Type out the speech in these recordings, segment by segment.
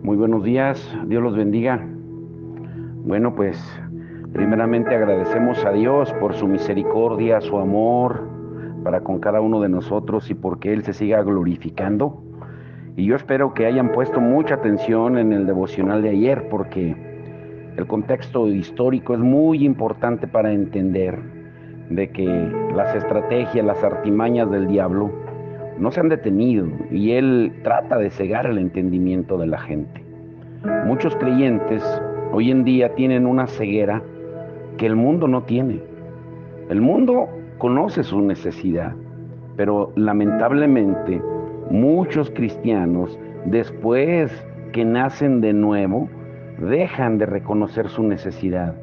Muy buenos días, Dios los bendiga. Bueno, pues primeramente agradecemos a Dios por su misericordia, su amor para con cada uno de nosotros y porque Él se siga glorificando. Y yo espero que hayan puesto mucha atención en el devocional de ayer porque el contexto histórico es muy importante para entender de que las estrategias, las artimañas del diablo no se han detenido y él trata de cegar el entendimiento de la gente. Muchos creyentes hoy en día tienen una ceguera que el mundo no tiene. El mundo conoce su necesidad, pero lamentablemente muchos cristianos, después que nacen de nuevo, dejan de reconocer su necesidad.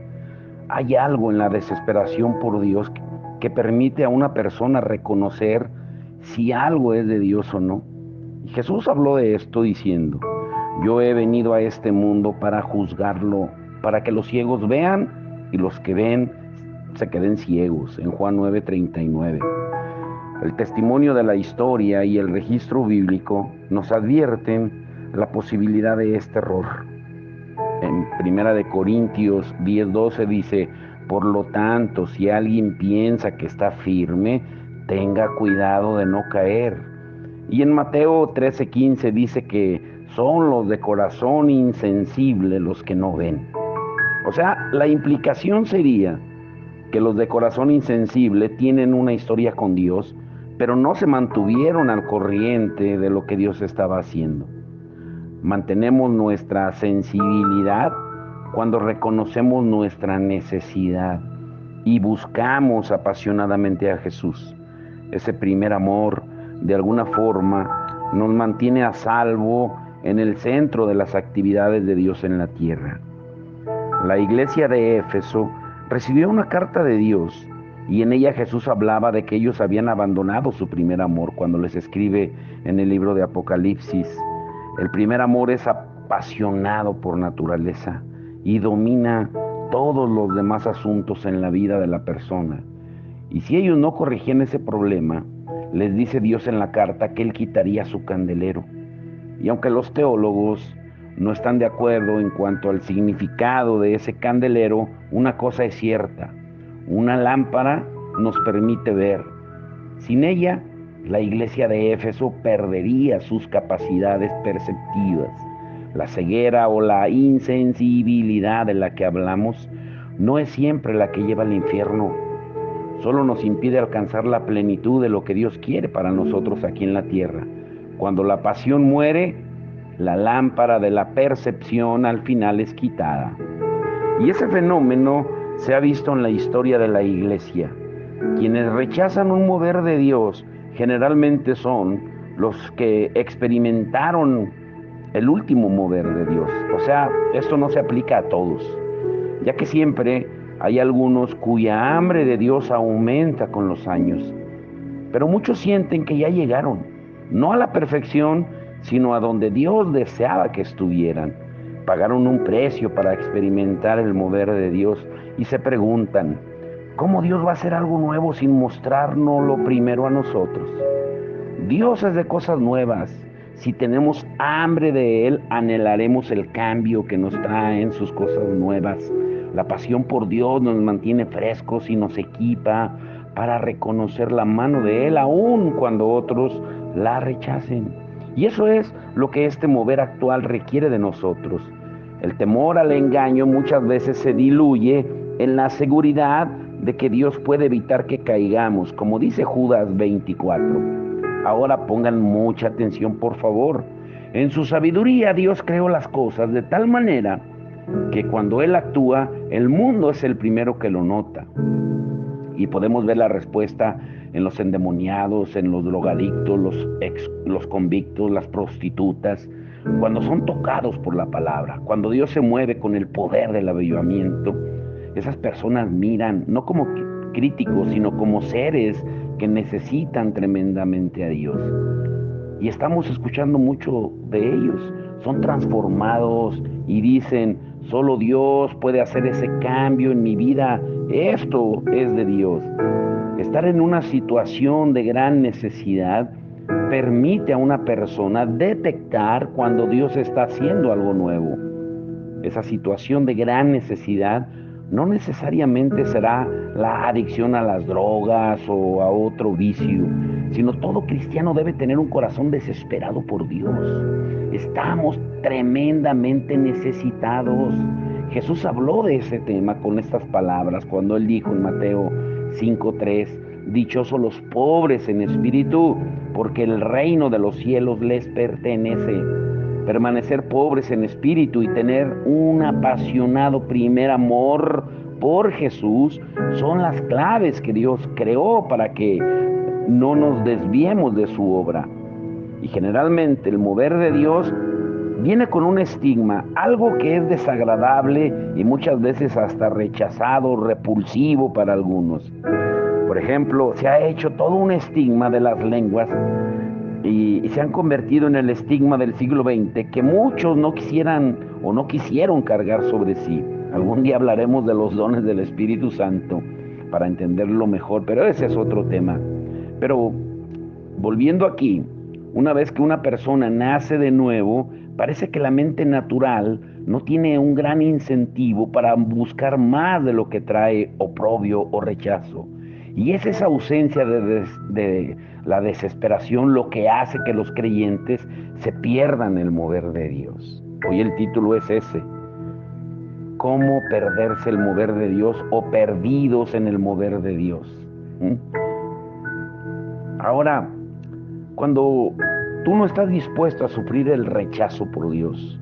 Hay algo en la desesperación por Dios que permite a una persona reconocer si algo es de Dios o no. Y Jesús habló de esto diciendo: yo he venido a este mundo para juzgarlo, para que los ciegos vean y los que ven se queden ciegos, en Juan 9:39. El testimonio de la historia y el registro bíblico nos advierten la posibilidad de este error. En Primera de Corintios 10:12 dice: por lo tanto, si alguien piensa que está firme, tenga cuidado de no caer. Y en Mateo 13:15 dice que son los de corazón insensible los que no ven. O sea, la implicación sería que los de corazón insensible tienen una historia con Dios, pero no se mantuvieron al corriente de lo que Dios estaba haciendo. Mantenemos nuestra sensibilidad cuando reconocemos nuestra necesidad y buscamos apasionadamente a Jesús. Ese primer amor, de alguna forma, nos mantiene a salvo en el centro de las actividades de Dios en la tierra. La iglesia de Éfeso recibió una carta de Dios y en ella Jesús hablaba de que ellos habían abandonado su primer amor cuando les escribe en el libro de Apocalipsis. El primer amor es apasionado por naturaleza y domina todos los demás asuntos en la vida de la persona. Y si ellos no corregían ese problema, les dice Dios en la carta que Él quitaría su candelero. Y aunque los teólogos no están de acuerdo en cuanto al significado de ese candelero, una cosa es cierta: una lámpara nos permite ver. Sin ella, la iglesia de Éfeso perdería sus capacidades perceptivas. La ceguera o la insensibilidad de la que hablamos no es siempre la que lleva al infierno. Solo nos impide alcanzar la plenitud de lo que Dios quiere para nosotros aquí en la tierra. Cuando la pasión muere, la lámpara de la percepción al final es quitada. Y ese fenómeno se ha visto en la historia de la iglesia. Quienes rechazan un mover de Dios generalmente son los que experimentaron el último mover de Dios. O sea, esto no se aplica a todos, ya que siempre hay algunos cuya hambre de Dios aumenta con los años. Pero muchos sienten que ya llegaron, no a la perfección, sino a donde Dios deseaba que estuvieran. Pagaron un precio para experimentar el mover de Dios y se preguntan: ¿cómo Dios va a hacer algo nuevo sin mostrárnoslo primero a nosotros? Dios es de cosas nuevas. Si tenemos hambre de Él, anhelaremos el cambio que nos traen sus cosas nuevas. La pasión por Dios nos mantiene frescos y nos equipa para reconocer la mano de Él, aun cuando otros la rechacen. Y eso es lo que este mover actual requiere de nosotros. El temor al engaño muchas veces se diluye en la seguridad de que Dios puede evitar que caigamos, como dice Judas 24. Ahora pongan mucha atención, por favor. En su sabiduría Dios creó las cosas de tal manera que cuando Él actúa, el mundo es el primero que lo nota. Y podemos ver la respuesta en los endemoniados, en los drogadictos, los convictos, las prostitutas, cuando son tocados por la palabra, cuando Dios se mueve con el poder del avivamiento. Esas personas miran no como críticos, sino como seres que necesitan tremendamente a Dios. Y estamos escuchando mucho de ellos. Son transformados y dicen: solo Dios puede hacer ese cambio en mi vida. Esto es de Dios. Estar en una situación de gran necesidad permite a una persona detectar cuando Dios está haciendo algo nuevo. Esa situación de gran necesidad no necesariamente será la adicción a las drogas o a otro vicio, sino todo cristiano debe tener un corazón desesperado por Dios. Estamos tremendamente necesitados. Jesús habló de ese tema con estas palabras cuando él dijo en Mateo 5:3, dichosos los pobres en espíritu, porque el reino de los cielos les pertenece. Permanecer pobres en espíritu y tener un apasionado primer amor por Jesús son las claves que Dios creó para que no nos desviemos de su obra. Y generalmente el mover de Dios viene con un estigma, algo que es desagradable y muchas veces hasta rechazado, repulsivo para algunos. Por ejemplo, se ha hecho todo un estigma de las lenguas y se han convertido en el estigma del siglo XX que muchos no quisieran o no quisieron cargar sobre sí. Algún día hablaremos de los dones del Espíritu Santo para entenderlo mejor, pero ese es otro tema. Pero volviendo aquí, una vez que una persona nace de nuevo, parece que la mente natural no tiene un gran incentivo para buscar más de lo que trae oprobio o rechazo. Y es esa ausencia de la desesperación lo que hace que los creyentes se pierdan el mover de Dios. Hoy el título es ese: ¿cómo perderse el mover de Dios o perdidos en el mover de Dios? Ahora, cuando tú no estás dispuesto a sufrir el rechazo por Dios,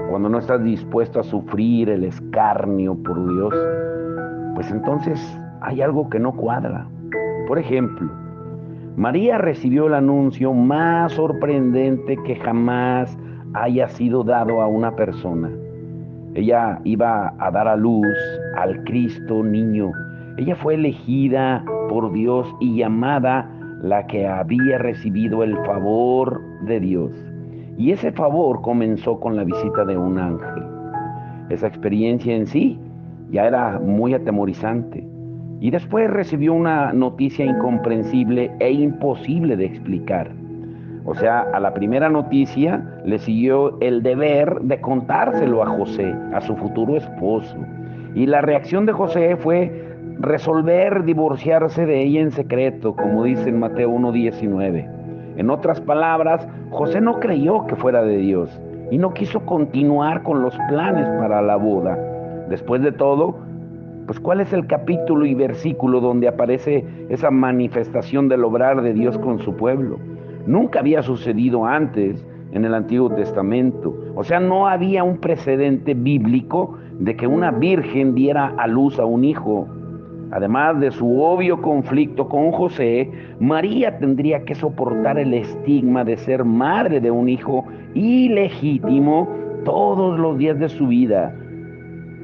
cuando no estás dispuesto a sufrir el escarnio por Dios, pues entonces hay algo que no cuadra. Por ejemplo, María recibió el anuncio más sorprendente que jamás haya sido dado a una persona. Ella iba a dar a luz al Cristo niño. Ella fue elegida por Dios y llamada la que había recibido el favor de Dios. Y ese favor comenzó con la visita de un ángel. Esa experiencia en sí ya era muy atemorizante. Y después recibió una noticia incomprensible e imposible de explicar. O sea, a la primera noticia le siguió el deber de contárselo a José, a su futuro esposo. Y la reacción de José fue resolver divorciarse de ella en secreto, como dice en Mateo 1:19. En otras palabras, José no creyó que fuera de Dios y no quiso continuar con los planes para la boda. Después de todo, pues ¿cuál es el capítulo y versículo donde aparece esa manifestación del obrar de Dios con su pueblo? Nunca había sucedido antes en el Antiguo Testamento. O sea, no había un precedente bíblico de que una virgen diera a luz a un hijo. Además de su obvio conflicto con José, María tendría que soportar el estigma de ser madre de un hijo ilegítimo todos los días de su vida.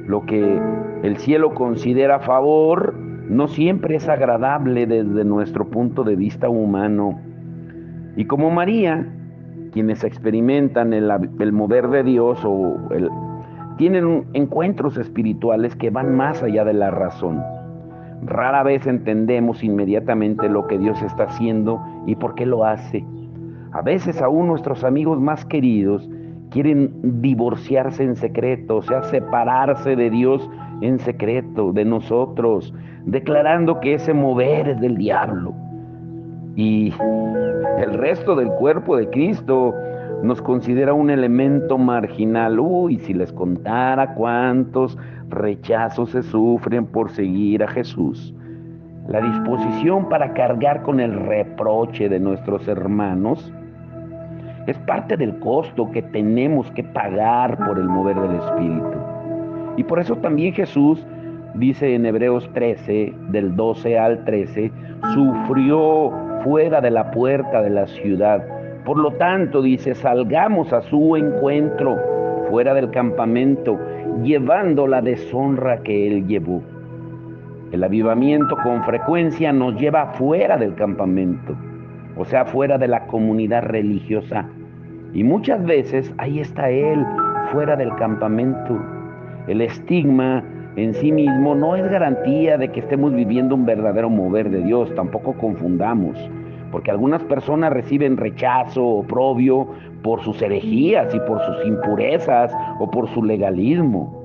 Lo que el cielo considera favor no siempre es agradable desde nuestro punto de vista humano. Y como María, quienes experimentan el mover de Dios tienen encuentros espirituales que van más allá de la razón. Rara vez entendemos inmediatamente lo que Dios está haciendo y por qué lo hace. A veces aún nuestros amigos más queridos quieren divorciarse en secreto, o sea, separarse de Dios en secreto, de nosotros, declarando que ese mover es del diablo. Y el resto del cuerpo de Cristo nos considera un elemento marginal. Uy, si les contara cuántos rechazos se sufren por seguir a Jesús. La disposición para cargar con el reproche de nuestros hermanos es parte del costo que tenemos que pagar por el mover del Espíritu. Y por eso también Jesús dice en Hebreos 13, del 12 al 13, sufrió fuera de la puerta de la ciudad. Por lo tanto, dice, salgamos a su encuentro fuera del campamento, llevando la deshonra que él llevó. El avivamiento con frecuencia nos lleva fuera del campamento, o sea, fuera de la comunidad religiosa. Y muchas veces ahí está él, fuera del campamento. El estigma en sí mismo no es garantía de que estemos viviendo un verdadero mover de Dios, tampoco confundamos. porque algunas personas reciben rechazo, oprobio por sus herejías y por sus impurezas o por su legalismo.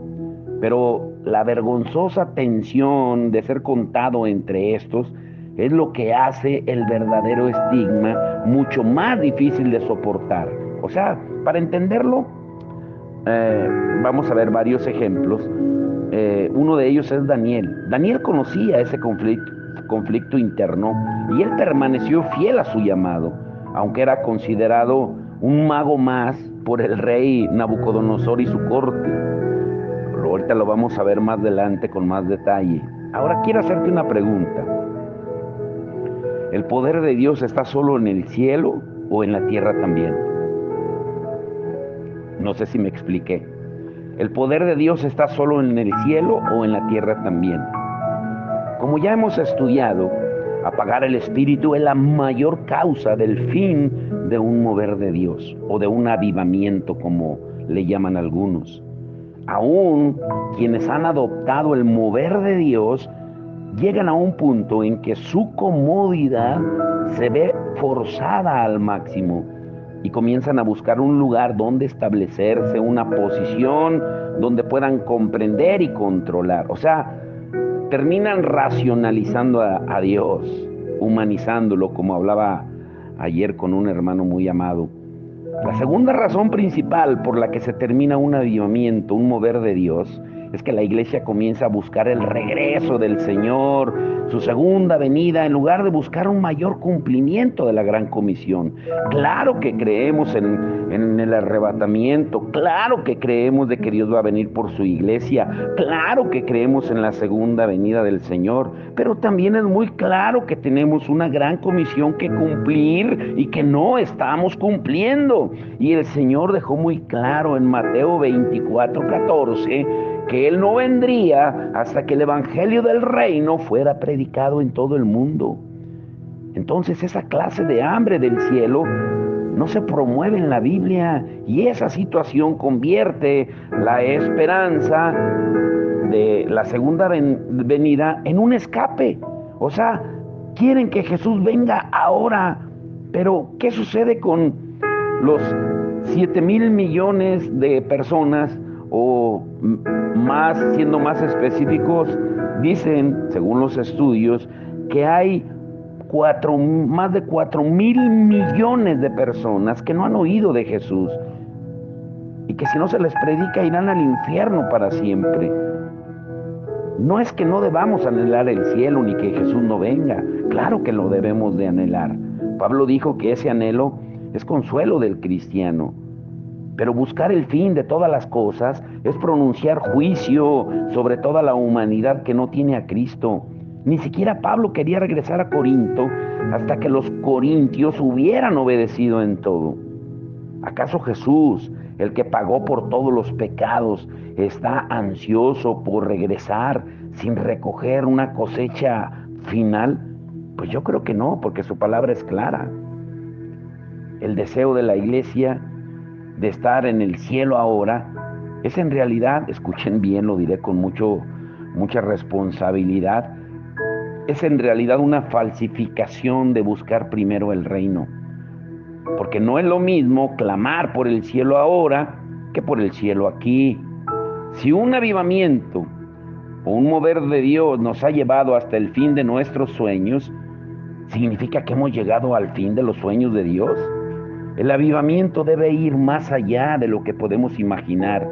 Pero la vergonzosa tensión de ser contado entre estos es lo que hace el verdadero estigma mucho más difícil de soportar. O sea, para entenderlo, vamos a ver varios ejemplos. Uno de ellos es Daniel. Daniel conocía ese conflicto interno y él permaneció fiel a su llamado, aunque era considerado un mago más por el rey Nabucodonosor y su corte. Ahorita lo vamos a ver más adelante con más detalle. Ahora quiero hacerte una pregunta. ¿El poder de Dios está solo en el cielo o en la tierra también? No sé si me expliqué. ¿El poder de Dios está solo en el cielo o en la tierra también? Como ya hemos estudiado, apagar el espíritu es la mayor causa del fin de un mover de Dios o de un avivamiento, como le llaman algunos. Aún quienes han adoptado el mover de Dios llegan a un punto en que su comodidad se ve forzada al máximo y comienzan a buscar un lugar donde establecerse, una posición donde puedan comprender y controlar. O sea, terminan racionalizando a Dios, humanizándolo, como hablaba ayer con un hermano muy amado. La segunda razón principal por la que se termina un avivamiento, un mover de Dios, es que la iglesia comienza a buscar el regreso del Señor, su segunda venida, en lugar de buscar un mayor cumplimiento de la gran comisión. Claro que creemos en el arrebatamiento, claro que creemos de que Dios va a venir por su iglesia, claro que creemos en la segunda venida del Señor, pero también es muy claro que tenemos una gran comisión que cumplir y que no estamos cumpliendo. Y el Señor dejó muy claro en Mateo 24:14 que Él no vendría hasta que el evangelio del reino fuera predicado en todo el mundo. Entonces esa clase de hambre del cielo no se promueve en la Biblia, y esa situación convierte la esperanza de la segunda venida en un escape. O sea, quieren que Jesús venga ahora, pero ¿qué sucede con los 7,000 millones de personas? O más, siendo más específicos, dicen, según los estudios, que hay más de 4,000 millones de personas que no han oído de Jesús y que si no se les predica irán al infierno para siempre. No es que no debamos anhelar el cielo ni que Jesús no venga, claro que lo debemos de anhelar. Pablo dijo que ese anhelo es consuelo del cristiano. Pero buscar el fin de todas las cosas es pronunciar juicio sobre toda la humanidad que no tiene a Cristo. Ni siquiera Pablo quería regresar a Corinto hasta que los corintios hubieran obedecido en todo. ¿Acaso Jesús, el que pagó por todos los pecados, está ansioso por regresar sin recoger una cosecha final? Pues yo creo que no, porque su palabra es clara. El deseo de la iglesia de estar en el cielo ahora es en realidad, escuchen bien, lo diré con mucha responsabilidad, es en realidad una falsificación de buscar primero el reino. Porque no es lo mismo clamar por el cielo ahora que por el cielo aquí. Si un avivamiento o un mover de Dios nos ha llevado hasta el fin de nuestros sueños, ¿significa que hemos llegado al fin de los sueños de Dios? El avivamiento debe ir más allá de lo que podemos imaginar.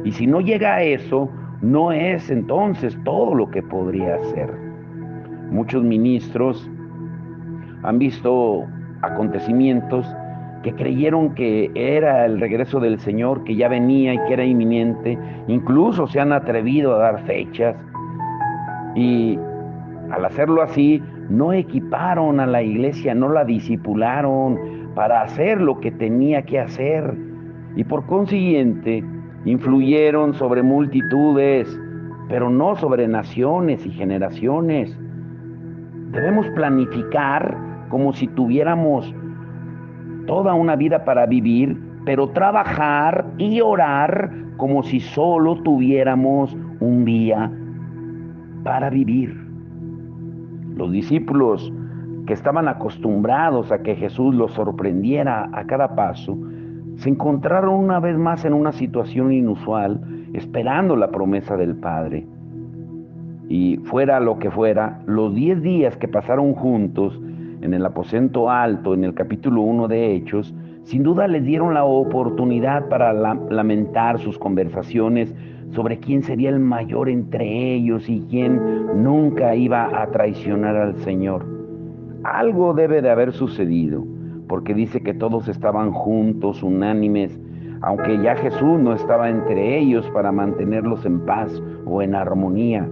Y si no llega a eso, no es entonces todo lo que podría ser. Muchos ministros han visto acontecimientos que creyeron que era el regreso del Señor, que ya venía y que era inminente. Incluso se han atrevido a dar fechas. Y al hacerlo así, no equiparon a la iglesia, no la discipularon para hacer lo que tenía que hacer. Y por consiguiente, influyeron sobre multitudes, pero no sobre naciones y generaciones. Debemos planificar como si tuviéramos toda una vida para vivir, pero trabajar y orar como si solo tuviéramos un día para vivir. Los discípulos que estaban acostumbrados a que Jesús los sorprendiera a cada paso, se encontraron una vez más en una situación inusual, esperando la promesa del Padre. Y fuera lo que fuera, los 10 días que pasaron juntos en el aposento alto, en el capítulo 1 de Hechos, sin duda les dieron la oportunidad para lamentar sus conversaciones sobre quién sería el mayor entre ellos y quién nunca iba a traicionar al Señor. Algo debe de haber sucedido, porque dice que todos estaban juntos, unánimes, aunque ya Jesús no estaba entre ellos para mantenerlos en paz o en armonía.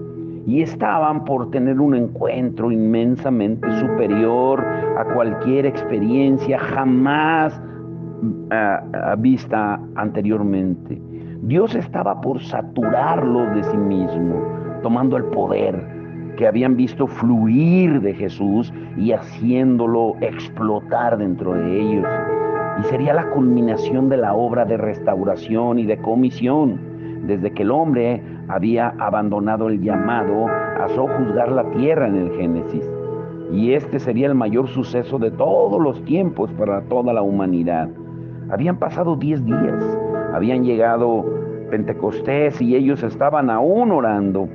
Y estaban por tener un encuentro inmensamente superior a cualquier experiencia jamás vista anteriormente. Dios estaba por saturarlos de sí mismo, tomando el poder que habían visto fluir de Jesús y haciéndolo explotar dentro de ellos. Y sería la culminación de la obra de restauración y de comisión, desde que el hombre había abandonado el llamado a sojuzgar la tierra en el Génesis. Y este sería el mayor suceso de todos los tiempos para toda la humanidad. Habían pasado 10 días, habían llegado Pentecostés y ellos estaban aún orando,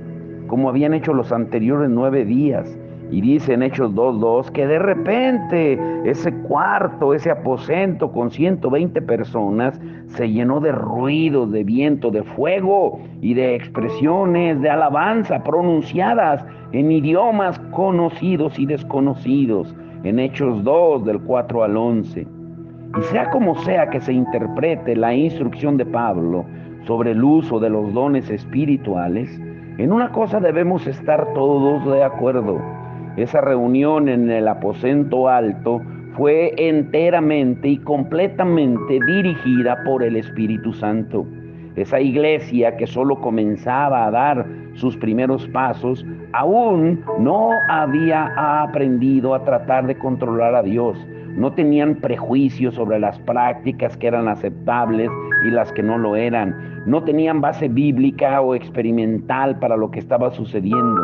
como habían hecho los anteriores 9 días. Y dice en Hechos 2:2 que de repente ese cuarto, ese aposento con 120 personas se llenó de ruidos, de viento, de fuego y de expresiones de alabanza pronunciadas en idiomas conocidos y desconocidos. En Hechos 2 del 4 al 11. Y sea como sea que se interprete la instrucción de Pablo sobre el uso de los dones espirituales, en una cosa debemos estar todos de acuerdo. Esa reunión en el aposento alto fue enteramente y completamente dirigida por el Espíritu Santo. Esa iglesia que solo comenzaba a dar sus primeros pasos, aún no había aprendido a tratar de controlar a Dios. No tenían prejuicios sobre las prácticas que eran aceptables y las que no lo eran. No tenían base bíblica o experimental para lo que estaba sucediendo.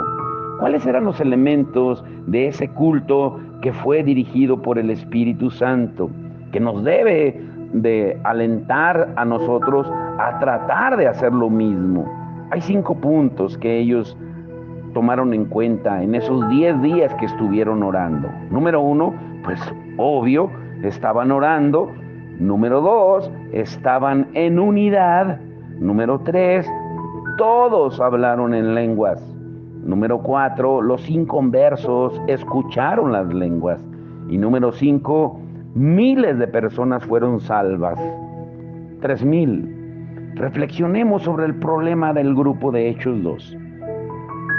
¿Cuáles eran los elementos de ese culto que fue dirigido por el Espíritu Santo? Que nos debe de alentar a nosotros a tratar de hacer lo mismo. Hay 5 puntos que ellos tomaron en cuenta en esos 10 días que estuvieron orando. Número 1, pues obvio, estaban orando. Número 2, estaban en unidad. Número 3, todos hablaron en lenguas. Número 4, los inconversos escucharon las lenguas. Y número 5, miles de personas fueron salvas. 3,000. Reflexionemos sobre el problema del grupo de Hechos 2.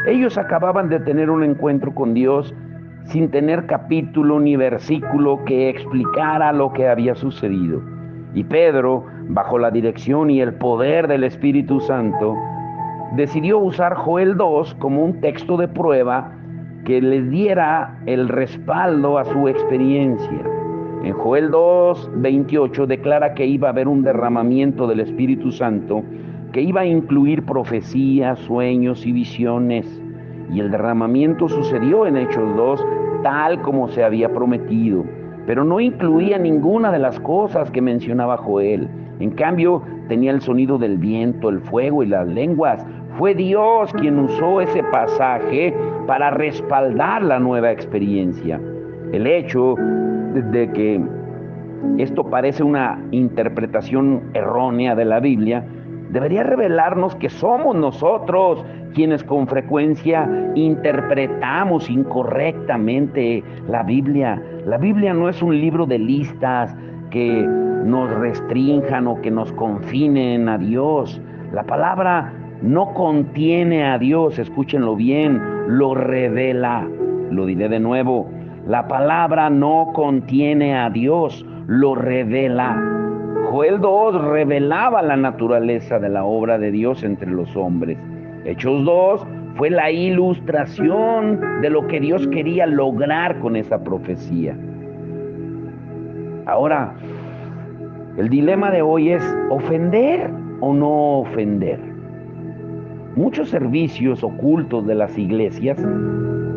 Ellos acababan de tener un encuentro con Dios sin tener capítulo ni versículo que explicara lo que había sucedido. Y Pedro, bajo la dirección y el poder del Espíritu Santo, decidió usar Joel 2 como un texto de prueba que les diera el respaldo a su experiencia. En Joel 2:28 declara que iba a haber un derramamiento del Espíritu Santo que iba a incluir profecías, sueños y visiones. Y el derramamiento sucedió en Hechos 2 tal como se había prometido, pero no incluía ninguna de las cosas que mencionaba Joel. En cambio, tenía el sonido del viento, el fuego y las lenguas. Fue Dios quien usó ese pasaje para respaldar la nueva experiencia. El hecho de que esto parece una interpretación errónea de la Biblia debería revelarnos que somos nosotros quienes con frecuencia interpretamos incorrectamente la Biblia. La Biblia no es un libro de listas que nos restrinjan o que nos confinen a Dios. La palabra no contiene a Dios, escúchenlo bien, lo revela. Lo diré de nuevo, la palabra no contiene a Dios, lo revela. Joel 2 revelaba la naturaleza de la obra de Dios entre los hombres. Hechos 2 fue la ilustración de lo que Dios quería lograr con esa profecía. Ahora, el dilema de hoy es ofender o no ofender. Muchos servicios ocultos de las iglesias,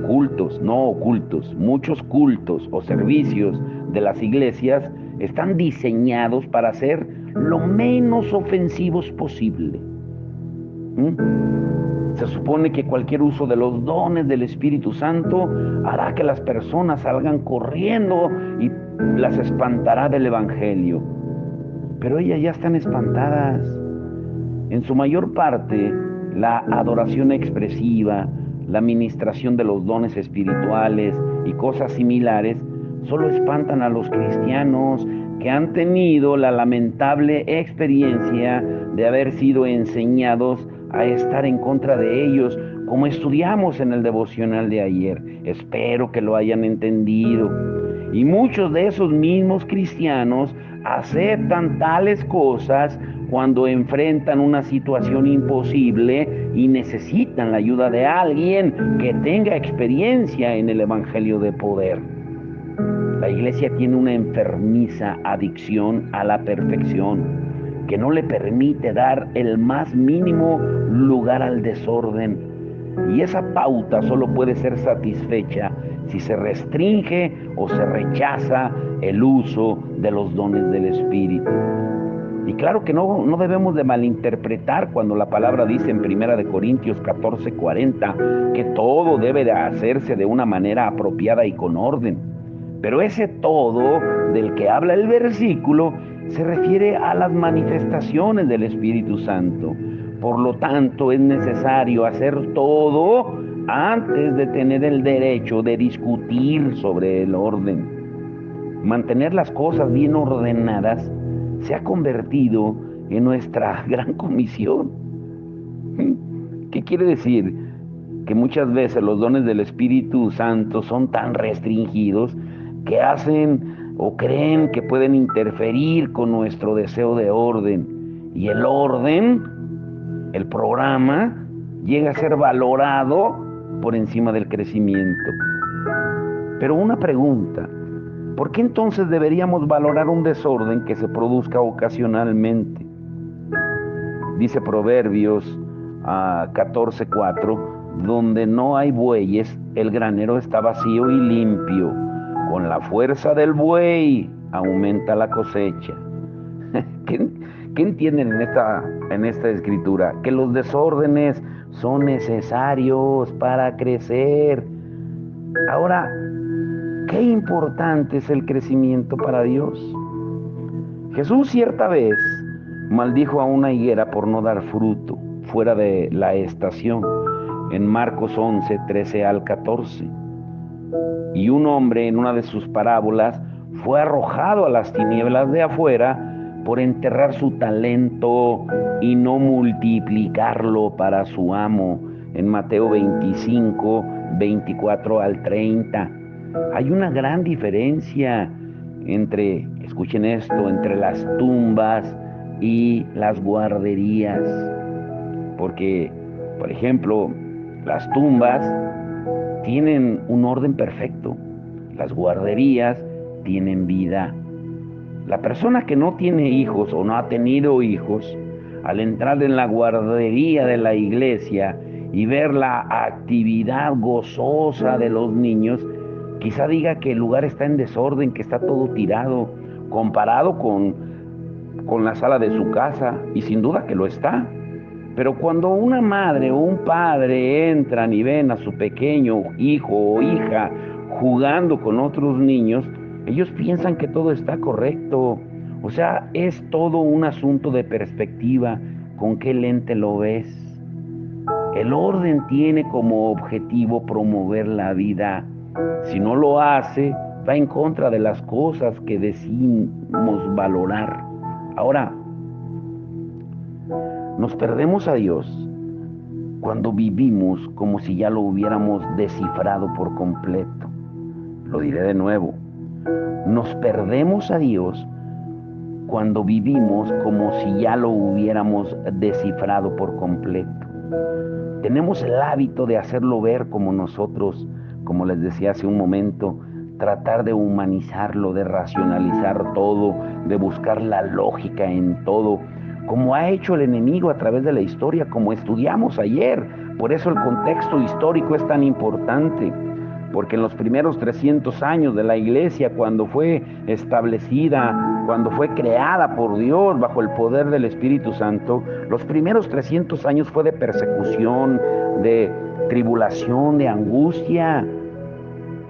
cultos, no ocultos, muchos cultos o servicios de las iglesias están diseñados para ser lo menos ofensivos posible. Se supone que cualquier uso de los dones del Espíritu Santo hará que las personas salgan corriendo y las espantará del Evangelio. Pero ellas ya están espantadas. En su mayor parte, la adoración expresiva, la ministración de los dones espirituales y cosas similares solo espantan a los cristianos que han tenido la lamentable experiencia de haber sido enseñados a estar en contra de ellos, como estudiamos en el devocional de ayer. Espero que lo hayan entendido. Y muchos de esos mismos cristianos aceptan tales cosas cuando enfrentan una situación imposible y necesitan la ayuda de alguien que tenga experiencia en el evangelio de poder. La iglesia tiene una enfermiza adicción a la perfección que no le permite dar el más mínimo lugar al desorden. Y esa pauta solo puede ser satisfecha si se restringe o se rechaza el uso de los dones del Espíritu. Y claro que no debemos de malinterpretar cuando la palabra dice en 1 Corintios 14:40 que todo debe de hacerse de una manera apropiada y con orden. Pero ese todo del que habla el versículo se refiere a las manifestaciones del Espíritu Santo. Por lo tanto, es necesario hacer todo antes de tener el derecho de discutir sobre el orden. Mantener las cosas bien ordenadas se ha convertido en nuestra gran comisión. ¿Qué quiere decir? Que muchas veces los dones del Espíritu Santo son tan restringidos que hacen o creen que pueden interferir con nuestro deseo de orden. Y el orden, el programa, llega a ser valorado por encima del crecimiento. Pero una pregunta, ¿por qué entonces deberíamos valorar un desorden que se produzca ocasionalmente? Dice Proverbios 14:4, donde no hay bueyes, el granero está vacío y limpio. Con la fuerza del buey aumenta la cosecha. ¿Qué entienden en esta escritura? Que los desórdenes son necesarios para crecer. Ahora, qué importante es el crecimiento para Dios. Jesús cierta vez maldijo a una higuera por no dar fruto fuera de la estación, en Marcos 11:13-14. Y un hombre en una de sus parábolas fue arrojado a las tinieblas de afuera por enterrar su talento y no multiplicarlo para su amo, en Mateo 25:24-30. Hay una gran diferencia entre, escuchen esto, entre las tumbas y las guarderías. Porque, por ejemplo, las tumbas tienen un orden perfecto. Las guarderías tienen vida. La persona que no tiene hijos o no ha tenido hijos, al entrar en la guardería de la iglesia y ver la actividad gozosa de los niños, quizá diga que el lugar está en desorden, que está todo tirado, comparado con la sala de su casa, y sin duda que lo está. Pero cuando una madre o un padre entran y ven a su pequeño hijo o hija jugando con otros niños, ellos piensan que todo está correcto. O sea, es todo un asunto de perspectiva, con qué lente lo ves. El orden tiene como objetivo promover la vida. Si no lo hace, va en contra de las cosas que decimos valorar. Ahora, nos perdemos a Dios cuando vivimos como si ya lo hubiéramos descifrado por completo. Lo diré de nuevo. Nos perdemos a Dios cuando vivimos como si ya lo hubiéramos descifrado por completo. Tenemos el hábito de hacerlo ver como nosotros, como les decía hace un momento, tratar de humanizarlo, de racionalizar todo, de buscar la lógica en todo, como ha hecho el enemigo a través de la historia, como estudiamos ayer. Por eso el contexto histórico es tan importante, porque en los primeros 300 años de la iglesia, cuando fue establecida, cuando fue creada por Dios bajo el poder del Espíritu Santo, los primeros 300 años fue de persecución, de tribulación, de angustia,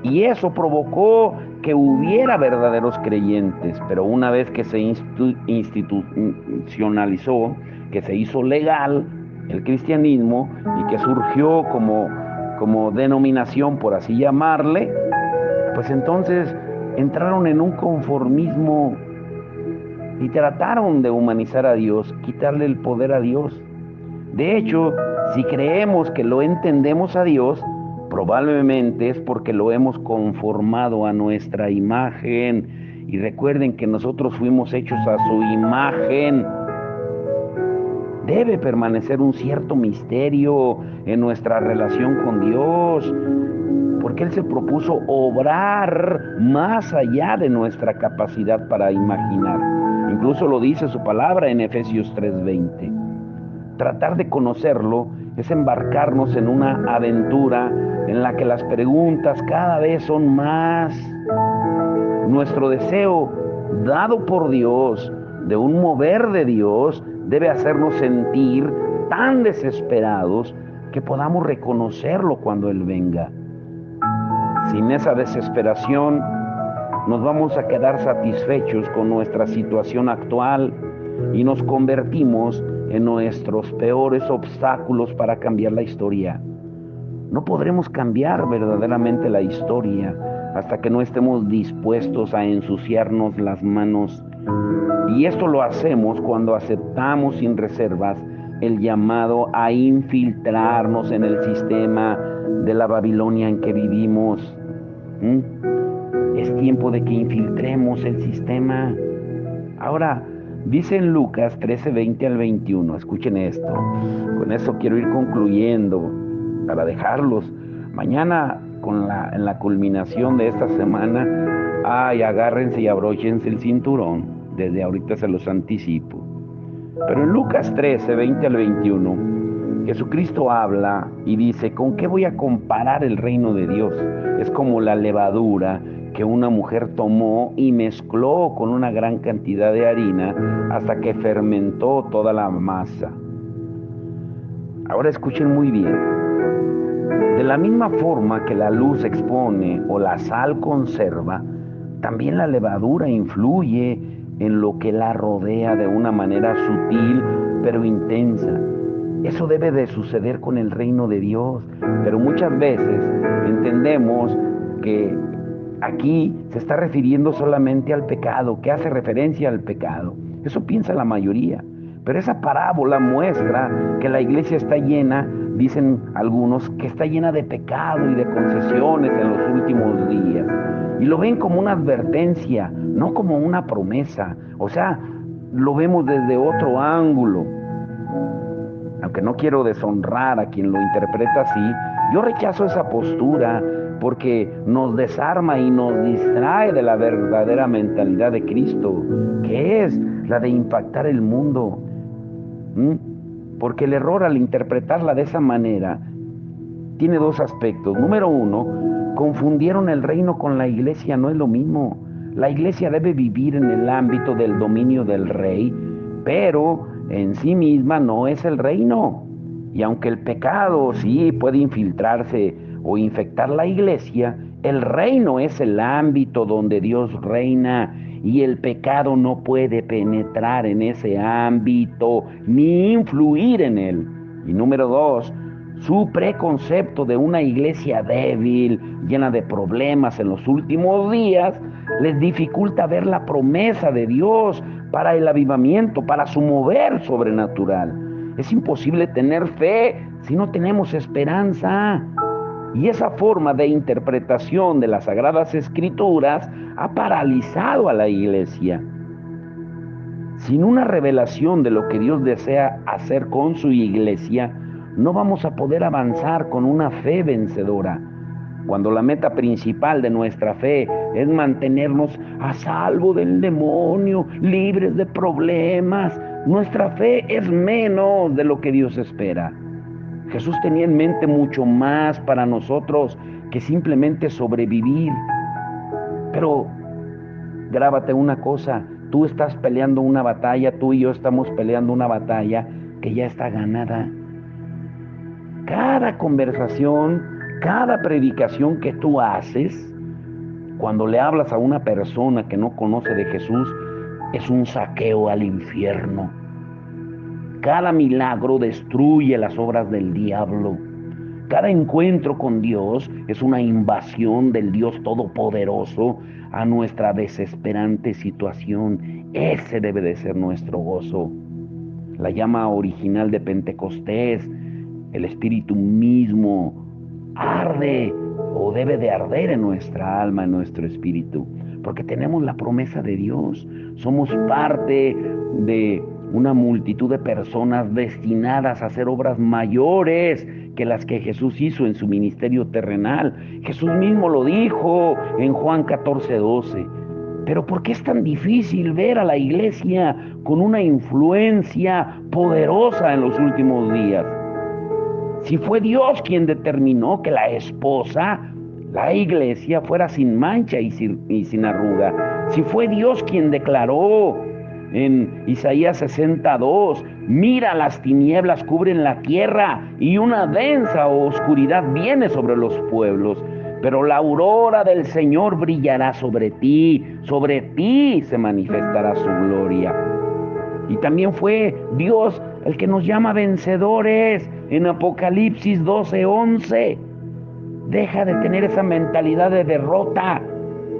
y eso provocó que hubiera verdaderos creyentes, pero una vez que se institucionalizó, que se hizo legal el cristianismo y que surgió como denominación, por así llamarle, pues entonces entraron en un conformismo y trataron de humanizar a Dios, quitarle el poder a Dios. De hecho, si creemos que lo entendemos a Dios, probablemente es porque lo hemos conformado a nuestra imagen. Y recuerden que nosotros fuimos hechos a su imagen. Debe permanecer un cierto misterio en nuestra relación con Dios, porque Él se propuso obrar más allá de nuestra capacidad para imaginar. Incluso lo dice su palabra en Efesios 3:20. Tratar de conocerlo es embarcarnos en una aventura en la que las preguntas cada vez son más. Nuestro deseo, dado por Dios, de un mover de Dios, debe hacernos sentir tan desesperados que podamos reconocerlo cuando Él venga. Sin esa desesperación, nos vamos a quedar satisfechos con nuestra situación actual y nos convertimos en nuestros peores obstáculos para cambiar la historia. No podremos cambiar verdaderamente la historia hasta que no estemos dispuestos a ensuciarnos las manos. Y esto lo hacemos cuando aceptamos sin reservas el llamado a infiltrarnos en el sistema de la Babilonia en que vivimos. Es tiempo de que infiltremos el sistema. Ahora, dice en Lucas 13:20 al 21, escuchen esto, con eso quiero ir concluyendo para dejarlos. Mañana, en la culminación de esta semana, agárrense y abróchense el cinturón, desde ahorita se los anticipo. Pero en Lucas 13:20 al 21, Jesucristo habla y dice, ¿con qué voy a comparar el reino de Dios? Es como la levadura que una mujer tomó y mezcló con una gran cantidad de harina hasta que fermentó toda la masa. Ahora escuchen muy bien. De la misma forma que la luz expone o la sal conserva, también la levadura influye en lo que la rodea de una manera sutil pero intensa. Eso debe de suceder con el reino de Dios, pero muchas veces entendemos que aquí se está refiriendo solamente al pecado, que hace referencia al pecado. Eso piensa la mayoría. Pero esa parábola muestra que la iglesia está llena, dicen algunos, que está llena de pecado y de concesiones en los últimos días. Y lo ven como una advertencia, no como una promesa. O sea, lo vemos desde otro ángulo. Aunque no quiero deshonrar a quien lo interpreta así, yo rechazo esa postura porque nos desarma y nos distrae de la verdadera mentalidad de Cristo, que es la de impactar el mundo. Porque el error al interpretarla de esa manera tiene dos aspectos. Número uno, confundieron el reino con la iglesia, no es lo mismo. La iglesia debe vivir en el ámbito del dominio del rey, pero en sí misma no es el reino. Y aunque el pecado sí puede infiltrarse o infectar la iglesia, el reino es el ámbito donde Dios reina y el pecado no puede penetrar en ese ámbito ni influir en él. Y número dos, su preconcepto de una iglesia débil, llena de problemas en los últimos días, les dificulta ver la promesa de Dios para el avivamiento, para su mover sobrenatural. Es imposible tener fe si no tenemos esperanza. Y esa forma de interpretación de las Sagradas Escrituras ha paralizado a la iglesia. Sin una revelación de lo que Dios desea hacer con su iglesia, no vamos a poder avanzar con una fe vencedora. Cuando la meta principal de nuestra fe es mantenernos a salvo del demonio, libres de problemas, Nuestra fe es menos de lo que Dios espera. Jesús tenía en mente mucho más para nosotros que simplemente sobrevivir. Pero grábate una cosa, tú estás peleando una batalla, tú y yo estamos peleando una batalla que ya está ganada. Cada conversación, cada predicación que tú haces, cuando le hablas a una persona que no conoce de Jesús, es un saqueo al infierno. Cada milagro destruye las obras del diablo. Cada encuentro con Dios es una invasión del Dios Todopoderoso a nuestra desesperante situación. Ese debe de ser nuestro gozo. La llama original de Pentecostés, el Espíritu mismo, arde o debe de arder en nuestra alma, en nuestro espíritu, porque tenemos la promesa de Dios. Somos parte de una multitud de personas destinadas a hacer obras mayores que las que Jesús hizo en su ministerio terrenal. Jesús mismo lo dijo en Juan 14:12. Pero ¿por qué es tan difícil ver a la iglesia con una influencia poderosa en los últimos días? Si fue Dios quien determinó que la esposa, la iglesia, fuera sin mancha y sin arruga. Si fue Dios quien declaró en Isaías 62, mira, las tinieblas cubren la tierra y una densa oscuridad viene sobre los pueblos. Pero la aurora del Señor brillará sobre ti se manifestará su gloria. Y también fue Dios el que nos llama vencedores en Apocalipsis 12:11. Deja de tener esa mentalidad de derrota.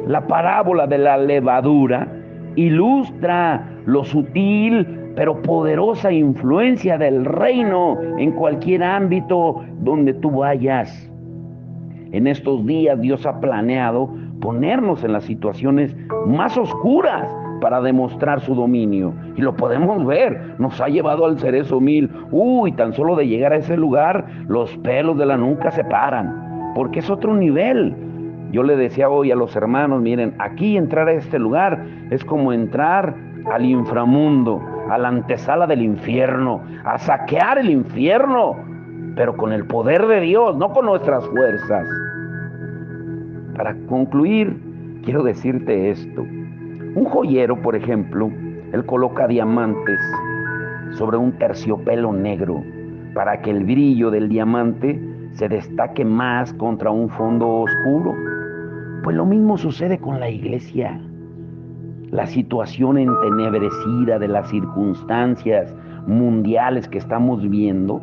La parábola de la levadura ilustra lo sutil pero poderosa influencia del reino en cualquier ámbito donde tú vayas. En estos días Dios ha planeado ponernos en las situaciones más oscuras para demostrar su dominio. Y lo podemos ver, nos ha llevado al Cerezo 1000. Tan solo de llegar a ese lugar, los pelos de la nuca se paran, porque es otro nivel. Yo le decía hoy a los hermanos, miren, aquí entrar a este lugar es como entrar al inframundo, a la antesala del infierno, a saquear el infierno, pero con el poder de Dios, no con nuestras fuerzas. Para concluir, quiero decirte esto. Un joyero, por ejemplo, él coloca diamantes sobre un terciopelo negro para que el brillo del diamante se destaque más contra un fondo oscuro. Pues lo mismo sucede con la iglesia. La situación entenebrecida de las circunstancias mundiales que estamos viendo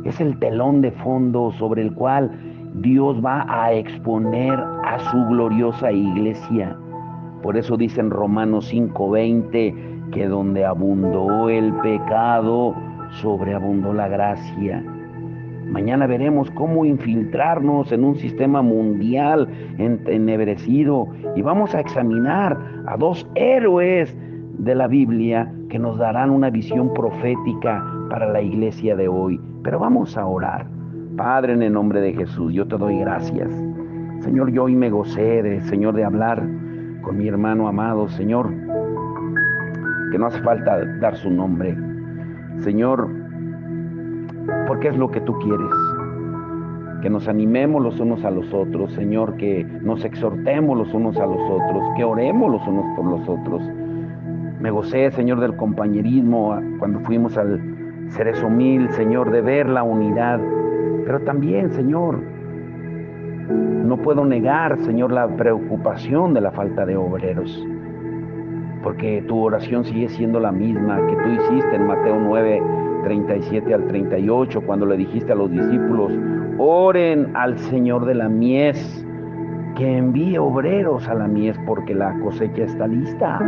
es el telón de fondo sobre el cual Dios va a exponer a su gloriosa iglesia. Por eso dice en Romanos 5:20 que donde abundó el pecado, sobreabundó la gracia. Mañana veremos cómo infiltrarnos en un sistema mundial entenebrecido y vamos a examinar a dos héroes de la Biblia que nos darán una visión profética para la iglesia de hoy. Pero vamos a orar. Padre, en el nombre de Jesús, yo te doy gracias. Señor, yo hoy me gocé, Señor, de hablar con mi hermano amado, Señor, que no hace falta dar su nombre. Señor, porque es lo que tú quieres. Que nos animemos los unos a los otros, Señor, que nos exhortemos los unos a los otros, que oremos los unos por los otros. Me gocé, Señor, del compañerismo cuando fuimos al Cerezo 1000, Señor, de ver la unidad. Pero también, Señor, no puedo negar, Señor, la preocupación de la falta de obreros. Porque tu oración sigue siendo la misma que tú hiciste en Mateo 9:37 al 38, cuando le dijiste a los discípulos, oren al Señor de la mies, que envíe obreros a la mies, porque la cosecha está lista.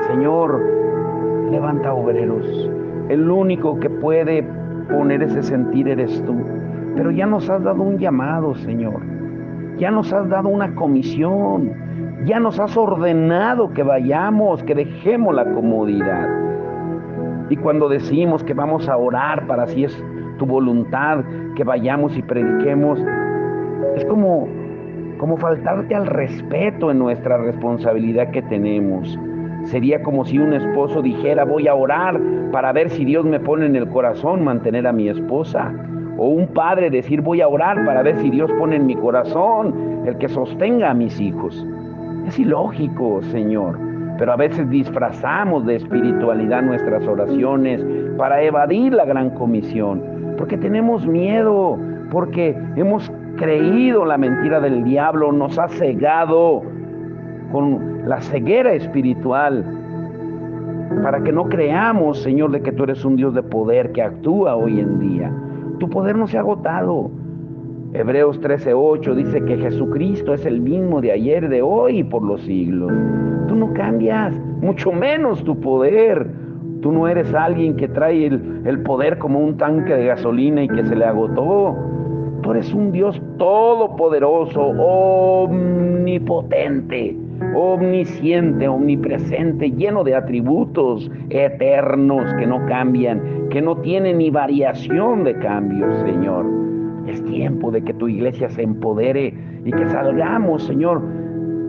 Señor, levanta obreros. El único que puede poner ese sentir eres tú. Pero ya nos has dado un llamado, Señor. Ya nos has dado una comisión. Ya nos has ordenado que vayamos, que dejemos la comodidad. Y cuando decimos que vamos a orar para, si es tu voluntad, que vayamos y prediquemos, es como faltarte al respeto en nuestra responsabilidad que tenemos. Sería como si un esposo dijera, voy a orar para ver si Dios me pone en el corazón mantener a mi esposa. O un padre decir, voy a orar para ver si Dios pone en mi corazón el que sostenga a mis hijos. Es ilógico, Señor, pero a veces disfrazamos de espiritualidad nuestras oraciones para evadir la gran comisión, porque tenemos miedo, porque hemos creído la mentira del diablo, nos ha cegado con la ceguera espiritual, para que no creamos, Señor, de que tú eres un Dios de poder que actúa hoy en día. Tu poder no se ha agotado. Hebreos 13:8 dice que Jesucristo es el mismo de ayer, de hoy y por los siglos. Tú no cambias, mucho menos tu poder. Tú no eres alguien que trae el poder como un tanque de gasolina y que se le agotó. Tú eres un Dios todopoderoso, omnipotente, omnisciente, omnipresente, lleno de atributos eternos que no cambian, que no tienen ni variación de cambio, Señor. Es tiempo de que tu iglesia se empodere y que salgamos, Señor,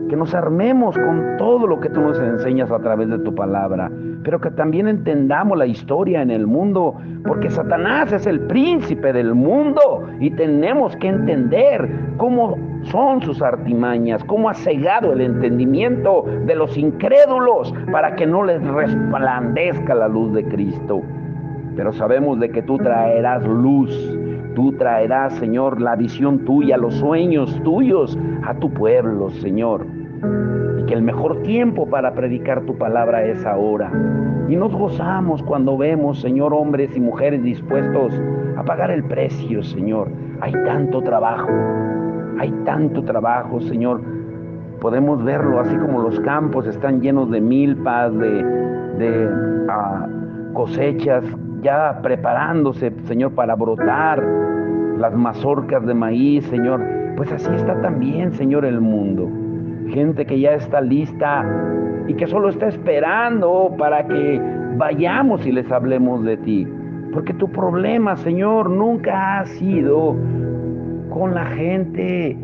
que nos armemos con todo lo que tú nos enseñas a través de tu palabra, pero que también entendamos la historia en el mundo, porque Satanás es el príncipe del mundo y tenemos que entender cómo son sus artimañas, cómo ha cegado el entendimiento de los incrédulos para que no les resplandezca la luz de Cristo. Pero sabemos de que tú traerás luz. Tú traerás, Señor, la visión tuya, los sueños tuyos a tu pueblo, Señor. Y que el mejor tiempo para predicar tu palabra es ahora. Y nos gozamos cuando vemos, Señor, hombres y mujeres dispuestos a pagar el precio, Señor. Hay tanto trabajo, Señor. Podemos verlo así como los campos están llenos de milpas, de cosechas, ya preparándose, Señor, para brotar las mazorcas de maíz, Señor. Pues así está también, Señor, el mundo. Gente que ya está lista y que solo está esperando para que vayamos y les hablemos de ti. Porque tu problema, Señor, nunca ha sido con la gente,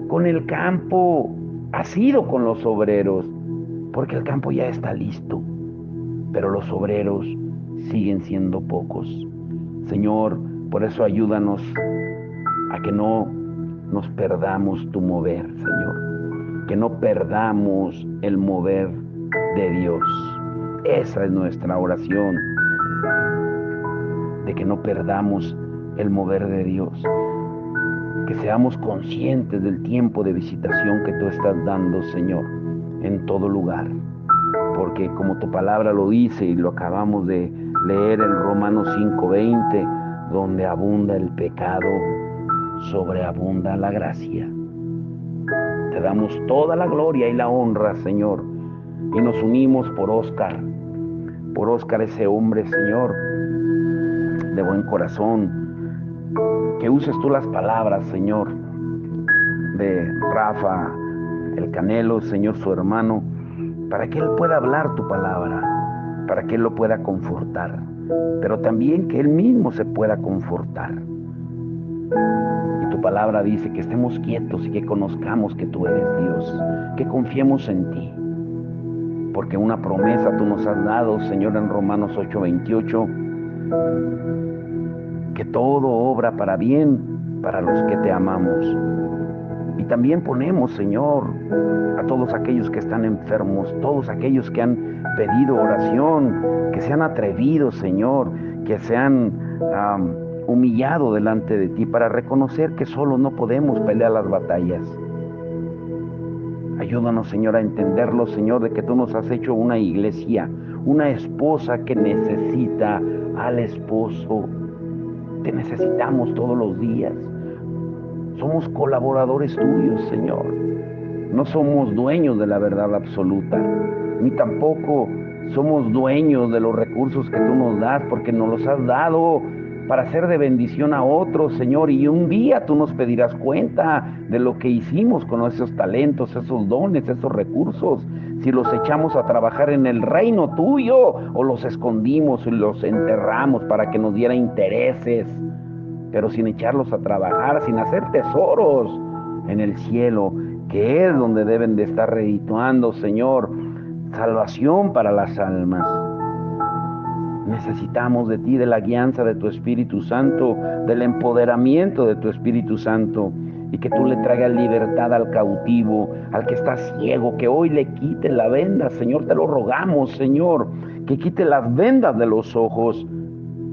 con el campo, ha sido con los obreros. Porque el campo ya está listo, pero los obreros siguen siendo pocos. Señor, por eso ayúdanos a que no nos perdamos tu mover, Señor. Que no perdamos el mover de Dios. Esa es nuestra oración. De que no perdamos el mover de Dios. Que seamos conscientes del tiempo de visitación que tú estás dando, Señor, en todo lugar. Porque como tu palabra lo dice y lo acabamos de leer en Romanos 5:20, donde abunda el pecado, sobreabunda la gracia. Te damos toda la gloria y la honra, Señor, y nos unimos por Óscar, ese hombre, Señor, de buen corazón. Que uses tú las palabras, Señor, de Rafa, el Canelo, Señor, su hermano, para que él pueda hablar tu palabra, para que él lo pueda confortar, pero también que él mismo se pueda confortar. Y tu palabra dice que estemos quietos y que conozcamos que tú eres Dios, que confiemos en ti, porque una promesa tú nos has dado, Señor, en Romanos 8:28, que todo obra para bien para los que te amamos. Y también ponemos, Señor, a todos aquellos que están enfermos, todos aquellos que han pedido oración, que se han atrevido, Señor, que se han humillado delante de ti para reconocer que solo no podemos pelear las batallas. Ayúdanos, Señor, a entenderlo, Señor, de que tú nos has hecho una iglesia, una esposa que necesita al esposo. Te necesitamos todos los días. Somos colaboradores tuyos, Señor. No somos dueños de la verdad absoluta, ni tampoco somos dueños de los recursos que tú nos das, porque nos los has dado para ser de bendición a otros, Señor. Y un día tú nos pedirás cuenta de lo que hicimos con esos talentos, esos dones, esos recursos. Si los echamos a trabajar en el reino tuyo o los escondimos y los enterramos para que nos diera intereses, pero sin echarlos a trabajar, sin hacer tesoros en el cielo, que es donde deben de estar redituando, Señor, salvación para las almas. Necesitamos de ti, de la guianza de tu Espíritu Santo, del empoderamiento de tu Espíritu Santo, y que tú le traigas libertad al cautivo, al que está ciego, que hoy le quite la venda, Señor, te lo rogamos, Señor, que quite las vendas de los ojos,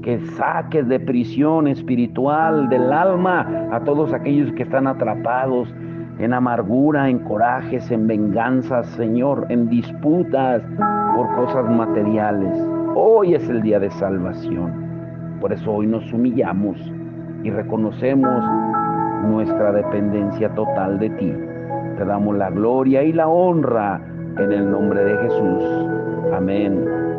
que saques de prisión espiritual del alma a todos aquellos que están atrapados en amargura, en corajes, en venganzas, Señor, en disputas por cosas materiales. Hoy es el día de salvación. Por eso hoy nos humillamos y reconocemos nuestra dependencia total de ti. Te damos la gloria y la honra en el nombre de Jesús. Amén